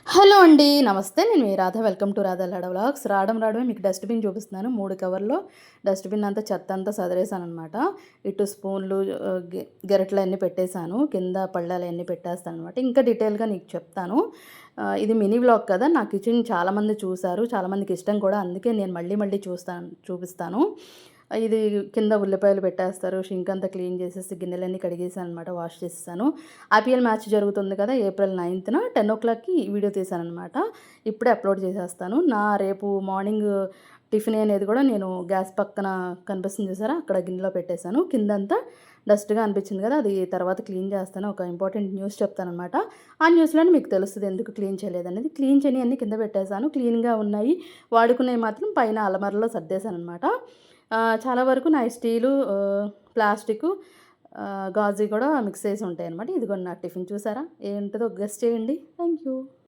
Hello అండి. నమస్తే. నేను మీ Radha. Welcome to Radha Lada vlogs. రావడమే మీకు డస్ట్‌బిన్ చూపిస్తున్నాను. 3 కవర్‌లో డస్ట్‌బిన్ అంతా చెత్తంతా సదిరేసాననమాట. ఇటు స్పూన్లు ఆహ్, గె గరిటెలన్నీ పెట్టేసాను. కింద పళ్ళాలయన్నీ పెట్టేస్తాననమాట. ఇంకా డీటెయిల్‌గా నీకు చెప్తాను. ఇది మినీ వ్లాగ్ కదా! నా కిచెన్ చాలామంది చూసారు. చాలామందికి ఇష్టం కూడా. అందుకే నేను మళ్ళీ మళ్ళీ చూపిస్తాను. ఇది కింద ఉల్లిపాయలు పెట్టేస్తారు. షింక్ అంతా క్లీన్ చేసేసి గిన్నెలన్నీ కడిగేసాననమాట. వాష్ చేసేసాను. ఐపీఎల్ మ్యాచ్ జరుగుతుంది కదా! ఏప్రిల్ 9న 10:00కి వీడియో తీశాననమాట. ఇప్పుడే అప్‌లోడ్ చేసేస్తాను. రేపు మార్నింగ్ టిఫిన్ అనేది కూడా నేను గ్యాస్ పక్కన కనిపిస్తుంది చూసారా? అక్కడ గిన్నెలో పెట్టేశాను. కిందంతా డస్ట్‌గా అనిపించింది కదా! అది తర్వాత క్లీన్ చేస్తాను. ఒక ఇంపార్టెంట్ న్యూస్ చెప్తాననమాట. ఆ న్యూస్‌లోనే మీకు తెలుస్తది ఎందుకు క్లీన్ చేయలేదనేది. క్లీన్ చేయనియన్నీ కింద పెట్టేశాను. క్లీన్‌గా ఉన్నాయి. వాడుకునేవి మాత్రం పైన అలమారాలో సర్దేశాననమాట. చాలా వరకు నా స్టీలు, ప్లాస్టికు, గాజుయి కూడా మిక్స్ చేసి ఉంటాయనమాట. ఇదిగోండి నా టిఫిన్ చూసారా? ఏంటిదో గెస్ చేయండి. Thank you.